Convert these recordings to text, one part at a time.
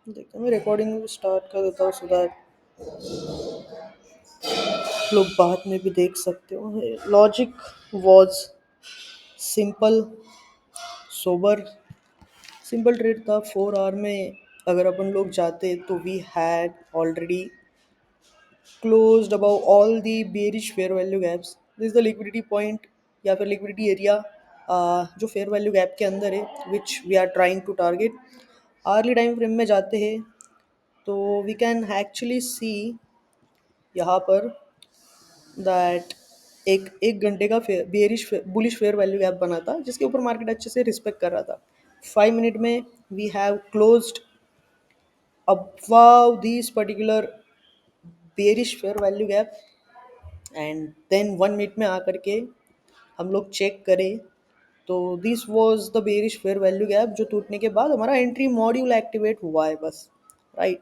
देखते हैं, मैं रिकॉर्डिंग स्टार्ट कर देता हूँ सो दैट लोग बाद में भी देख सकते हो। Logic was simple, sober. Simple trade था। 4 आवर में अगर अपन लोग जाते तो we had already closed above all the bearish fair value gaps. This is the liquidity point या फिर लिक्विडिटी एरिया जो फेयर वैल्यू गैप के अंदर है, which we are trying to target. Early time frame में जाते हैं तो वी कैन एक्चुअली सी यहाँ पर दैट एक एक घंटे का bearish bullish fair value gap बना था, जिसके ऊपर मार्केट अच्छे से रिस्पेक्ट कर रहा था। 5 मिनट में we have closed above these particular bearish fair value gap, and then 1 minute में आकर के हम लोग चेक करें तो this was the bearish fair value gap, जो टूटने के बाद हमारा एंट्री मॉड्यूल एक्टिवेट हुआ है बस। राइट।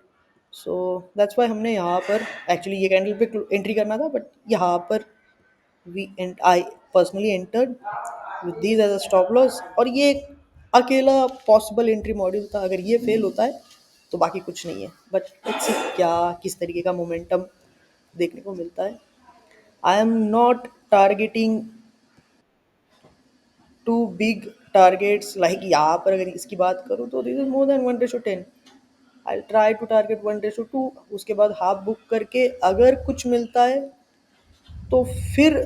सो दैट्स वाई हमने यहाँ पर एक्चुअली ये कैंडल पे एंट्री करना था, बट यहाँ पर we and I personally entered with these as a stop loss, और ये एक अकेला पॉसिबल एंट्री मॉड्यूल था। अगर ये फेल होता है तो बाकी कुछ नहीं है, बट इससे क्या किस तरीके का मोमेंटम देखने को मिलता है। I am not targeting to big targets, like यहाँ पर अगर इसकी बात करूँ तो this is more than 1:10। I try to target 1:2, उसके बाद हाफ बुक करके अगर कुछ मिलता है तो फिर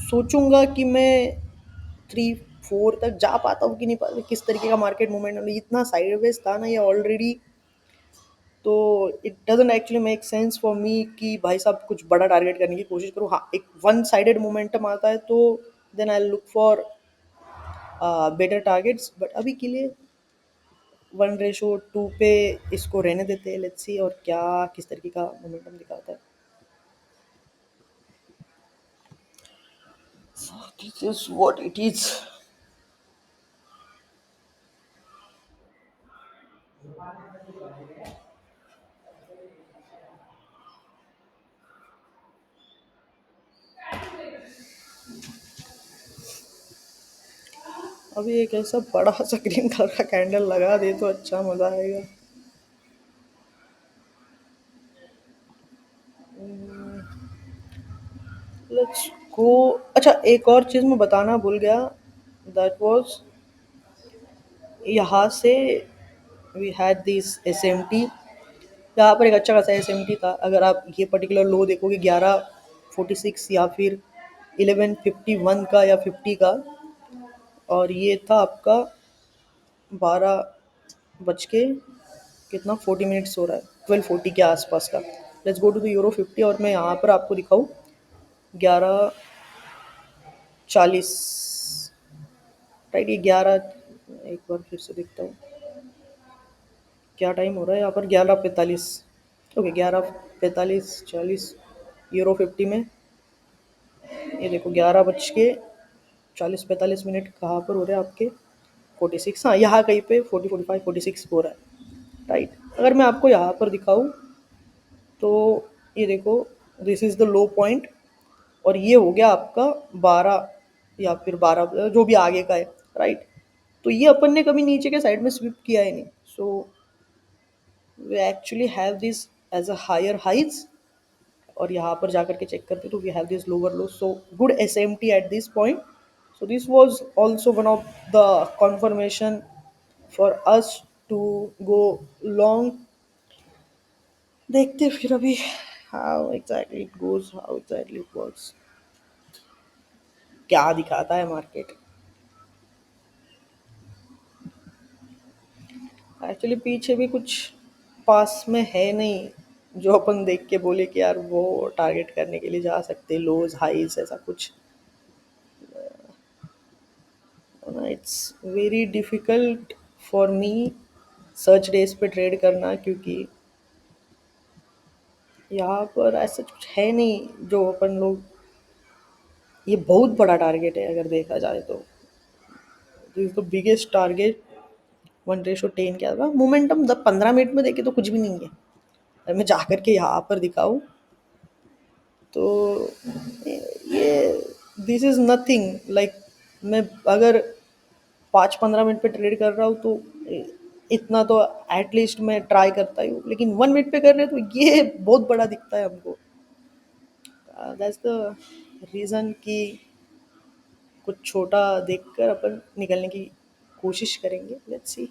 सोचूंगा कि मैं 3-4 तक जा पाता हूँ कि नहीं पाता, किस तरीके का मार्केट मूवमेंट। इतना साइडवेज था ना ये ऑलरेडी, तो it doesn't actually make sense for me कि भाई साहब कुछ बड़ा टारगेट करने की कोशिश करूँ। हाँ, एक वन साइडेड मोमेंटम आता है तो then I look for better targets, but अभी के लिए 1:2 पे इसको रहने देते हैं। लेट्स सी और क्या किस तरीके का मोमेंटम दिखाता है। This is what it is. अभी एक ऐसा बड़ा सा ग्रीन कलर का कैंडल लगा दे तो अच्छा मजा आएगा। Let's go. अच्छा, एक और चीज़ मैं बताना भूल गया, दैट वाज यहाँ से वी हैड दिस SMT। यहाँ पर एक अच्छा खासा SMT था। अगर आप ये पर्टिकुलर लो देखोगे 11:46 या फिर 11:51 का या 50 का, और ये था आपका 12 बज के कितना 40 मिनट्स हो रहा है, 12:40 के आसपास का। Let's go to the euro 50 और मैं यहाँ पर आपको दिखाऊँ 11:40। राइट, ये 11, एक बार फिर से देखता हूँ क्या टाइम हो रहा है यहाँ पर, 11:45। ओके, 11:45-40 यूरो 50 में। ये देखो 11:40-45 कहाँ पर हो रहे हैं आपके, 46। हाँ, यहाँ कहीं पे 40, 45, 46 हो रहा है। राइट, अगर मैं आपको यहाँ पर दिखाऊँ तो ये देखो, this is the low point, और ये हो गया आपका 12 या फिर 12 जो भी आगे का है। राइट, तो ये अपन ने कभी नीचे के साइड में स्विप किया ही नहीं। So we actually have this as a higher highs, और यहाँ पर जाकर के चेक करते तो we have this lower low. So good SMT at this point. So this was also one of the confirmation for us to go long. देखते फिर अभी how exactly it goes, how exactly it works, क्या दिखाता है market. Actually पीछे भी कुछ पास में है नहीं जो अपन देख के बोले कि यार वो टारगेट करने के लिए जा सकते, लोज हाईज ऐसा कुछ। It's very difficult for me search days पे ट्रेड करना, क्योंकि यहाँ पर ऐसा कुछ है नहीं जो अपन लोग, ये बहुत बड़ा टारगेट है अगर देखा जाए तो। This is the biggest target. 1:10 क्या था मोमेंटम, 15 मिनट में देखे तो कुछ भी नहीं है। अगर मैं जाकर के यहाँ पर दिखाऊँ तो ये दिस इज़ नथिंग लाइक, मैं अगर 5-15 मिनट पे ट्रेड कर रहा हूँ तो इतना तो एटलीस्ट मैं ट्राई करता ही हूँ, लेकिन 1 मिनट पे कर रहे हैं तो ये बहुत बड़ा दिखता है हमको। दैट्स द रीज़न कि कुछ छोटा देखकर अपन निकलने की कोशिश करेंगे। Let's see.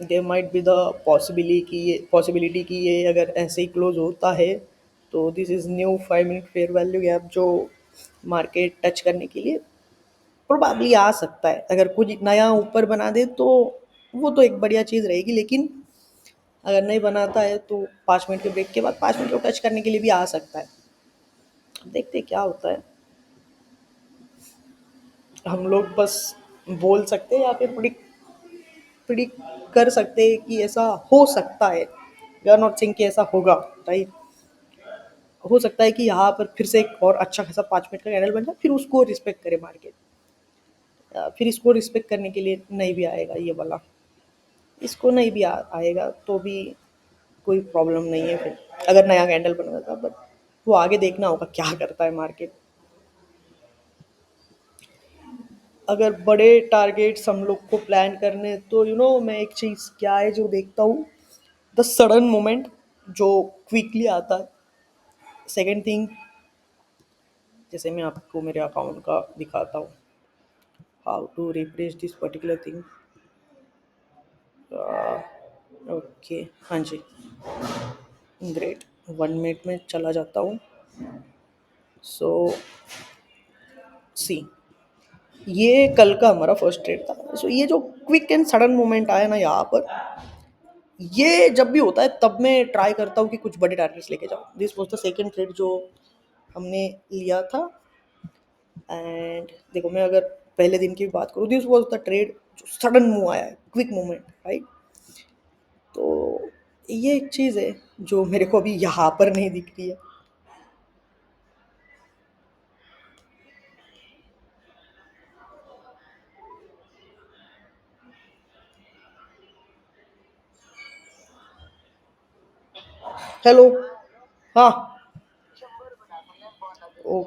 There might be the possibility कि ये अगर ऐसे ही क्लोज होता है तो this is new 5 minute fair value gap जो मार्केट टच करने के लिए प्रोबेबली आ सकता है। अगर कुछ नया ऊपर बना दे तो वो तो एक बढ़िया चीज़ रहेगी, लेकिन अगर नहीं बनाता है तो 5 मिनट के ब्रेक के बाद 5 मिनट को टच करने के लिए भी आ सकता है। देखते हैं क्या होता है। हम लोग बस बोल सकते हैं या फिर प्रिडिक्ट कर सकते हैं कि ऐसा हो सकता है। वी आर नॉट सेइंग कि ऐसा होगा, राइट। हो सकता है कि यहाँ पर फिर से एक और अच्छा खासा 5 मिनट का कैंडल बन जाए, फिर उसको रिस्पेक्ट करे मार्केट, फिर इसको रिस्पेक्ट करने के लिए नहीं भी आएगा ये वाला। इसको नहीं भी आएगा तो भी कोई प्रॉब्लम नहीं है फिर, अगर नया कैंडल बना था। बट वो आगे देखना होगा क्या करता है मार्केट। अगर बड़े टारगेट्स हम लोग को प्लान करने तो मैं एक चीज़ क्या है जो देखता हूँ, द सडन मोमेंट जो क्विकली आता है। सेकेंड थिंग, जैसे मैं आपको मेरे अकाउंट का दिखाता हूँ, how to refresh this particular thing. Okay, हाँ जी, ग्रेट। 1 मिनट में चला जाता हूँ। सो सी, ये कल का हमारा फर्स्ट ट्रेड था। सो ये जो क्विक एंड सडन मोमेंट आया ना यहाँ पर, ये जब भी होता है तब मैं ट्राई करता हूँ कि कुछ बड़े टारगेट्स लेके जाऊँ। This was the second trade जो हमने लिया था। एंड देखो, मैं अगर पहले दिन की भी बात करूँ, दिस वॉज द ट्रेड जो सडन मूव आया है, क्विक मूवमेंट, राइट। तो ये एक चीज़ है जो मेरे को अभी यहाँ पर नहीं दिख रही है। हेलो। हाँ। Oh,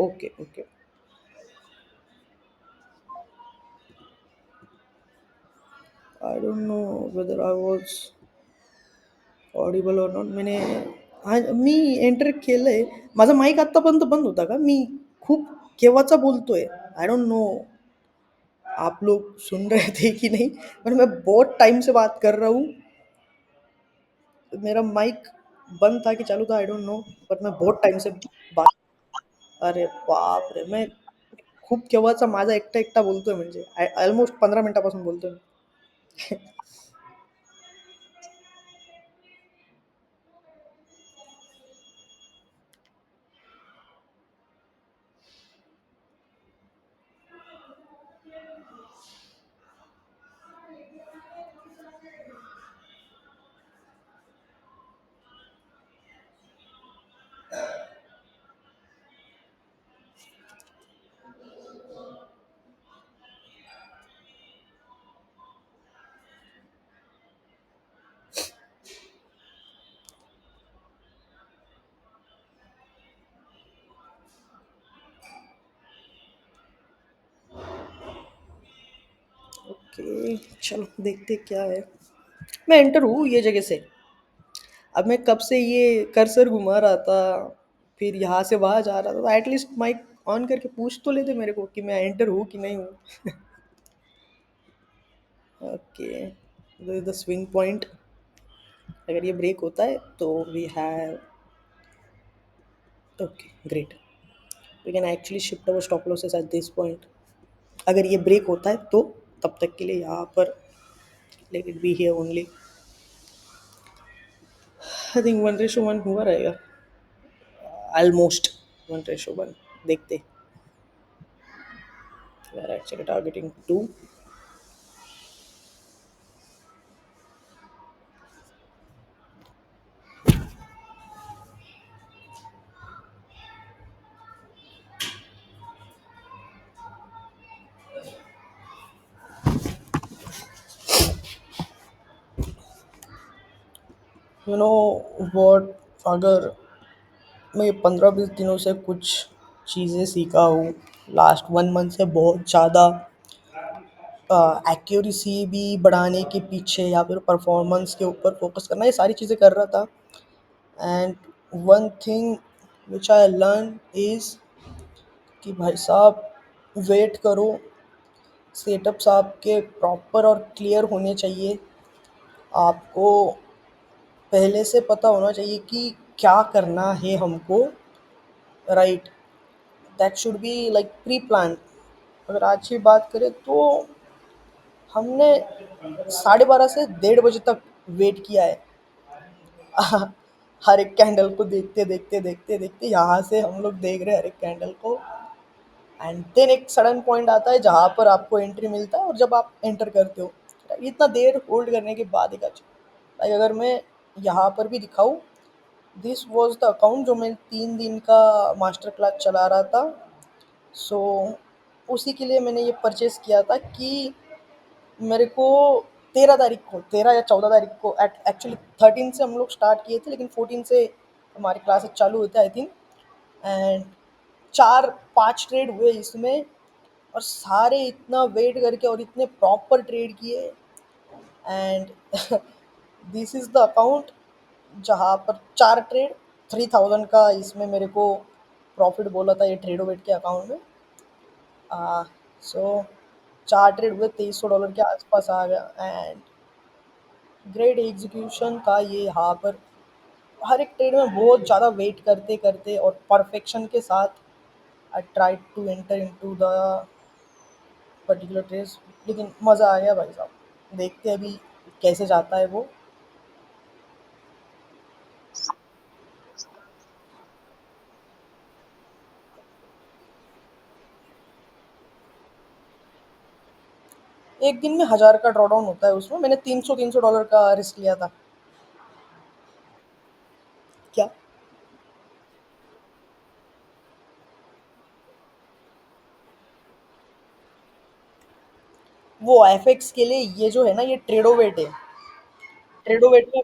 okay okay. I don't know whether I was audible और नॉट. मैंने, हा मी एंटर केलंय. माझा माईक आत्तापर्यंत बंद होता का? मी खूप केव्हाचा बोलतोय. आई डोंट नो आप लोग सुन रहे थे कि नहीं, पर मैं बहुत टाइम से बात कर रहा हूँ। मेरा माइक बंद था कि चालू था, आई डोंट नो, बट मैं बहुत टाइम से बात. अरे बाप रे, मैं खूप केव्हाचा माझा एकटा एकटा बोलतोय, म्हणजे ऑलमोस्ट 15 मिनिटापासून बोलतोय. ओके, चलो देखते क्या है. मैं एंटर हूँ ये जगह से. अब मैं कब से ये कर्सर घुमा रहा था, फिर यहाँ से वहाँ जा रहा था, तो एटलीस्ट माइक ऑन करके पूछ तो लेते मेरे को कि मैं एंटर हूँ कि नहीं हूँ. Okay, the swing point. अगर ये ब्रेक होता है तो we have, okay great, we can actually shift our stop losses at this point. अगर ये ब्रेक होता है तो तब तक के लिए यहाँ पर let it be here only. I think 1:1 हुआ रहेगा, ऑलमोस्ट 1:1. देखते, we are actually targeting 2. You know what, अगर मैं 15-20 दिनों से कुछ चीज़ें सीखा हूँ लास्ट 1 मंथ से। बहुत ज़्यादा एक्यूरेसी भी बढ़ाने के पीछे या फिर परफॉर्मेंस के ऊपर फोकस करना, ये सारी चीज़ें कर रहा था। And one thing which I learn is कि भाई साहब, वेट करो। सेटअप्स आपके प्रॉपर और क्लियर होने चाहिए। आपको पहले से पता होना चाहिए कि क्या करना है हमको, right. That should be like pre plan. अगर आज की बात करें तो हमने 12:30 से 1:30 बजे तक वेट किया है। हर एक कैंडल को देखते देखते देखते देखते यहाँ से हम लोग देख रहे हैं हर एक कैंडल को। एंड देन एक सडन पॉइंट आता है जहाँ पर आपको एंट्री मिलता है, और जब आप एंटर करते हो इतना देर होल्ड करने के बाद एक अच्छा, लाइक अगर मैं यहाँ पर भी दिखाऊँ, दिस वॉज द अकाउंट जो मैं 3 दिन का मास्टर क्लास चला रहा था। सो उसी के लिए मैंने ये परचेस किया था कि मेरे को 13 तारीख को, 13 या 14 तारीख को, एक्चुअली 13 से हम लोग स्टार्ट किए थे, लेकिन 14 से हमारी क्लासेस चालू होते आई थिंक। एंड 4-5 ट्रेड हुए इसमें, और सारे इतना वेट करके और इतने प्रॉपर ट्रेड किए। And this is the account जहाँ पर 4 ट्रेड 3000 का इसमें मेरे को प्रॉफिट बोला था ये ट्रेडो वेट के अकाउंट में। सो 4 ट्रेड हुए, $2300 के आसपास आ गया। एंड ग्रेट एग्जीक्यूशन था ये यहाँ पर। हर एक ट्रेड में बहुत ज़्यादा वेट करते करते और परफेक्शन के साथ I try to enter into the particular trade. लेकिन मज़ा आ गया भाई साहब। देखते हैं अभी कैसे जाता है वो। एक दिन में 1000 का ड्रॉडाउन होता है, उसमें मैंने $300 का रिस्क लिया था। क्या? वो एफएक्स के लिए ये जो है ना, ये ट्रेडोवेट है। ट्रेडोवेट में,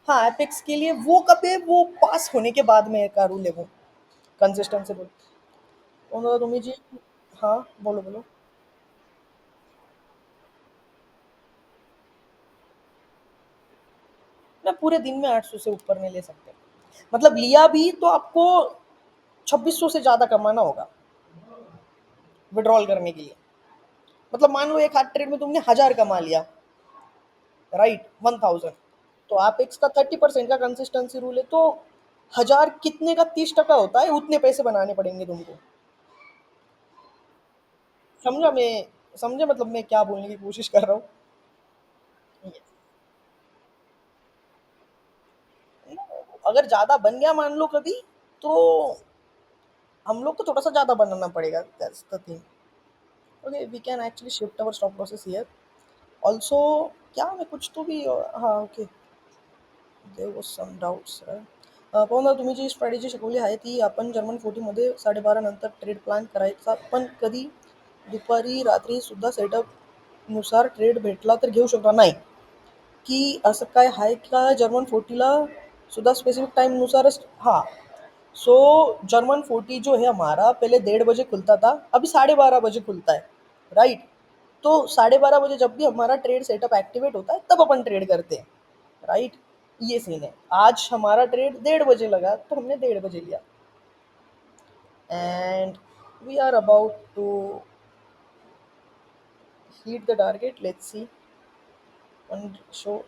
हाँ, एपेक्स के लिए वो कब है, वो पास होने के बाद में का रूल है वो। Consistency rule. तो तुम्हें जी, हाँ, बोलो बोलो। ना, पूरे दिन में 800 से ऊपर नहीं ले सकते। मतलब लिया भी तो आपको 2600 से ज्यादा कमाना होगा विड्रॉल करने के लिए। मतलब मान लो एक हाथ ट्रेड में तुमने 1000 कमा लिया, राइट, 1000। तो आप एक्स का 30% का कंसिस्टेंसी रूल है, तो 1000 कितने का 30% होता है, उतने पैसे बनाने पड़ेंगे तुमको। समझा मैं? समझे मतलब मैं क्या बोलने की कोशिश कर रहा हूँ? Yes. अगर ज्यादा बन गया मान लो कभी, तो हम लोग को थोड़ा सा ज्यादा बनाना पड़ेगा। That's the thing. Okay, we can actually shift our stop process here also. क्या मैं कुछ तो भी, हाँ, okay, there was some doubts. पाहून तुम्ही जी स्ट्रॅटेजी शिकवली आहे ती आपण जर्मन 40मध्ये 12:30 नंतर ट्रेड प्लॅन करायचा, पण कधी दुपारी रात्री सुद्धा सेटअप नुसार ट्रेड भेटला तर घेऊ शकतो नाही, की असं काय आहे का जर्मन 40ला सुद्धा स्पेसिफिक टाइमनुसारच? हाँ। सो जर्मन 40 जो है हमारा पहले 1:30 बजे खुलता था, अभी 12:30 बजे खुलता है, राइट। तो 12:30 बजे जब भी हमारा ट्रेड सेटअप एक्टिवेट होता है तब अपन ट्रेड करते हैं, राइट। ये सीन है। आज हमारा ट्रेड 1:30 बजे लगा तो हमने 1:30 बजे लिया। And we are about to hit the target, let's see. वन शो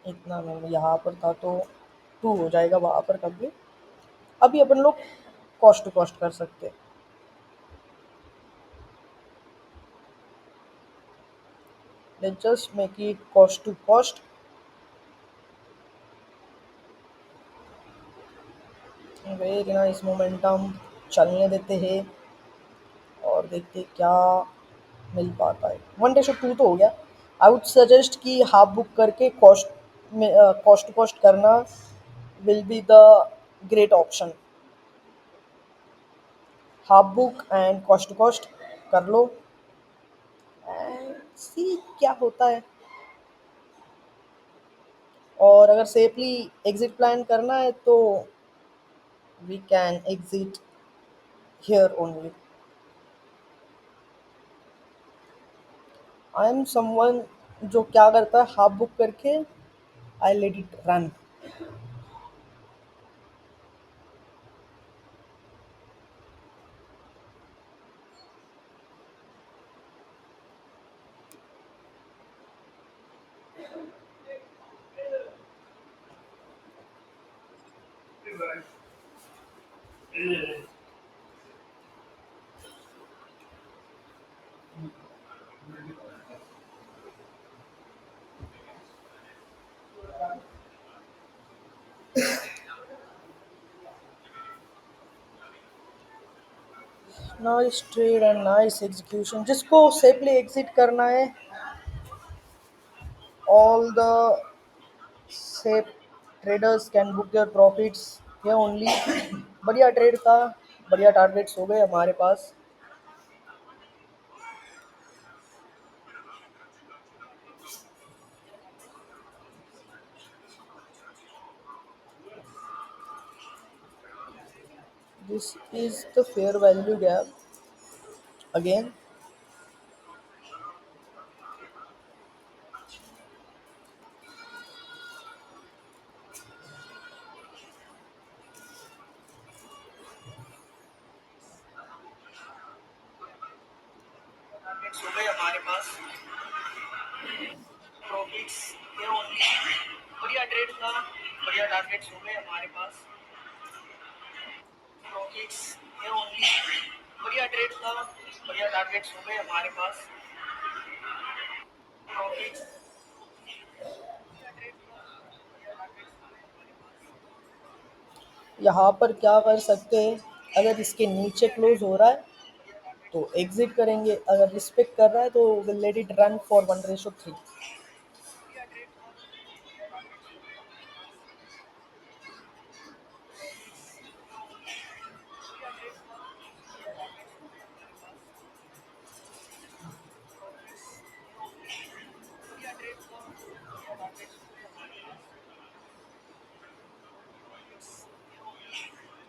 इतना मैं यहाँ पर था तो 2 हो जाएगा वहाँ पर कभी। अभी अपन लोग कॉस्ट टू कॉस्ट कर सकते हैं। Let's just make it cost to cost. Very nice momentum. चलने देते हैं और देखते हैं क्या मिल पाता है। 1:2 तो हो गया। आई वुड सजेस्ट कि हाफ बुक करके कॉस्ट में, कॉस्ट टू कॉस्ट करना will be the great option. Half book and cost to cost कर लो एंड सी क्या होता है। और अगर सेफली एग्जिट प्लान करना है तो we can exit here only. I am someone जो क्या करता है, हाफ बुक करके I let it run. Nice trade and nice execution. जिसको सेफली एग्जिट करना है, all the safe traders can book their profits ये ओनली. बढ़िया ट्रेड था, बढ़िया टारगेट्स हो गए हमारे पास. This is the fair value gap again. Targets हो गए हमारे पास, प्रॉफिट्स ये ओनली. बढ़िया ट्रेड था, बढ़िया टारगेट्स हो गए हमारे पास. प्रॉफिट्स ये ओनली. बढ़िया ट्रेड था, बढ़िया टारगेट्स हो गए हमारे पास. प्रॉफिट्स. यहाँ पर क्या कर सकते हैं, अगर इसके नीचे क्लोज हो रहा है तो एग्जिट करेंगे, अगर रिस्पेक्ट कर रहा है तो will let it run for 1:3.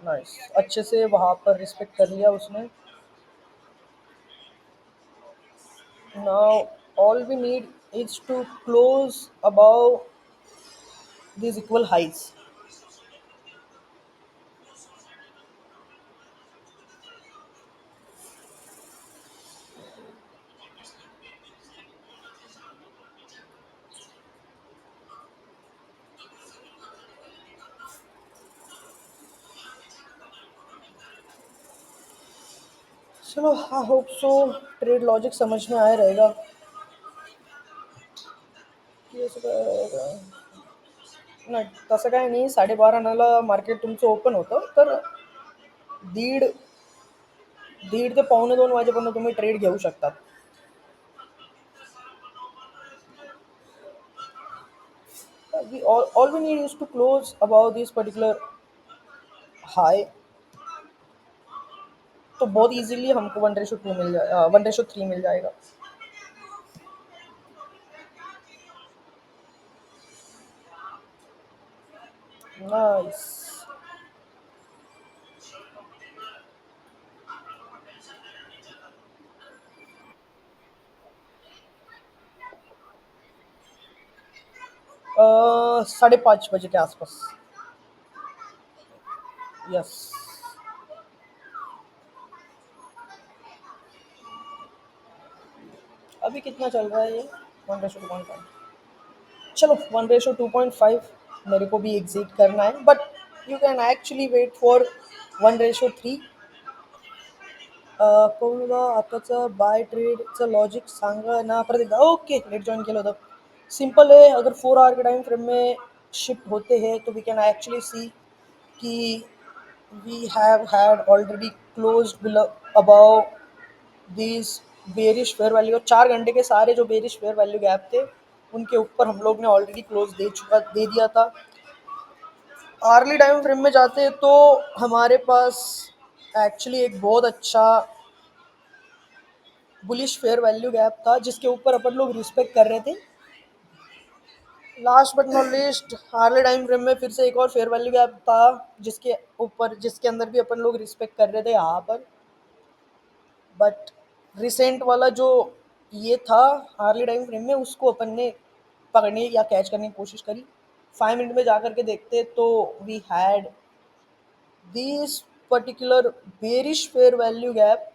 Nice, अच्छे से वहाँ पर रिस्पेक्ट कर लिया उसने. Now all we need is to close above these equal highs. चलो, I hope so trade logic समझ में आया रहेगा की असं काय. नाही, तसं काय नाही. 12:30ला मार्केट तुमचं ओपन होतं, तर दीड दीड ते पावणे 2 वाजेपर्यंत तुम्ही ट्रेड घेऊ शकता. All we need is to close above this particular high, तो बहुत इजीली हमको 1:2 मिल जाए, 1:3 मिल जाएगा. नाइस. 5:30 बजे के आसपास. यस. अभी कितना चल रहा है ये, 1:2.5. चलो, 1:2.5 मेरे को भी एग्जिट करना है, but you can actually wait for 1:3. कोणला आताचा बाय ट्रेडचं लॉजिक सांगा ना परत एकदा. ओके, नेट जॉइन केलं होतं. सिंपल है, अगर 4 आवर के टाइम फ्रेम में शिफ्ट होते हैं तो वी कैन एक्चुअली सी कि we have had already closed below above these bearish fair value. 4 घंटे के सारे जो बेरिश फेयर वैल्यू गैप थे उनके ऊपर हम लोग ने ऑलरेडी क्लोज दे दिया था. आर्ली टाइम फ्रेम में जाते तो हमारे पास एक्चुअली एक बहुत अच्छा बुलिश फेयर वैल्यू गैप था जिसके ऊपर अपन लोग रिस्पेक्ट कर रहे थे. Last but not least, Harley time frame में फिर से एक और फेयर वैल्यू गैप था, जिसके अंदर भी अपन लोग रिस्पेक्ट कर रहे थे यहाँ पर। बट रिसेंट वाला जो ये था हार्ले टाइम फ्रेम में, उसको अपन ने पकड़ने या कैच करने की कोशिश करी। 5 मिनट में जा करके देखते तो we had this particular bearish fair value gap,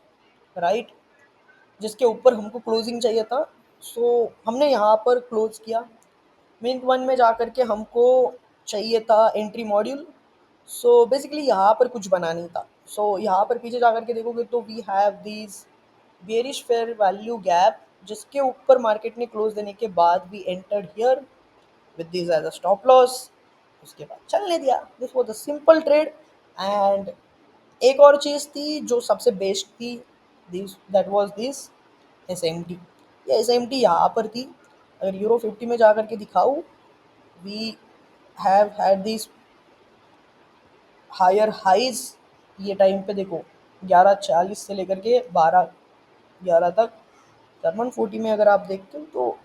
right, जिसके ऊपर हमको क्लोजिंग चाहिए था। सो हमने यहाँ पर क्लोज किया। मिनट 1 में जा करके हमको चाहिए था एंट्री मॉड्यूल। सो बेसिकली यहाँ पर कुछ बना नहीं था। सो यहाँ पर पीछे जा करके देखोगे तो we have these bearish fair value gap, जिसके ऊपर मार्केट ने क्लोज देने के बाद we entered here with this as a stop loss. उसके बाद चलने दिया। This was a simple trade. And एक और चीज़ थी जो सबसे बेस्ट थी, this that was this S M T. ये एस एम टी यहाँ पर थी। अगर यूरो 50 में जा करके दिखाऊँ, we have had this higher highs. ये टाइम पे देखो 11:40 से लेकर के 12:11 तक। जर्मन 40 में अगर आप देखते हो तो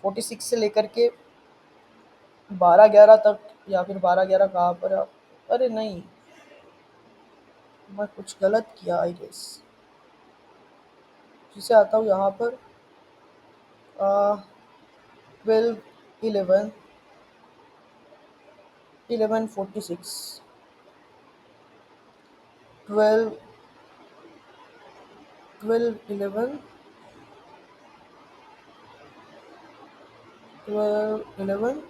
46 से लेकर के 12:11 तक, या फिर 12:11 कहाँ पर है? अरे नहीं, मैं कुछ गलत किया आई गेस। जिसे आता हूँ यहाँ पर 12 11 11:46, 12 12 11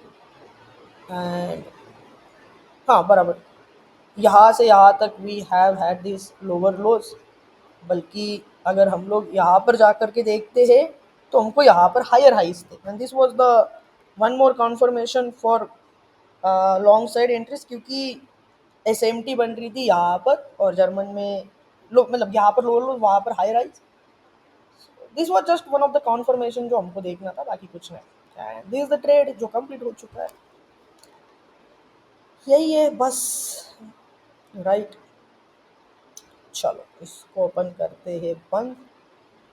एंड हाँ बराबर, यहाँ से यहाँ तक we have had this lower lows. बल्कि अगर हम लोग यहाँ पर जा कर के देखते हैं तो हमको यहाँ पर हायर हाइस थे। And this was the one more conformation for long side entries, क्योंकि एस एम टी बन रही थी यहाँ पर और जर्मन में लो, मतलब यहाँ पर लोअर लोज, वहाँ पर higher highs. This was just one of the confirmation जो हमको देखना था, बाकी कुछ नहीं। And this is the trade जो कंप्लीट हो चुका है। यही है बस, राइट। चलो इसको अपन करते हैं बंद।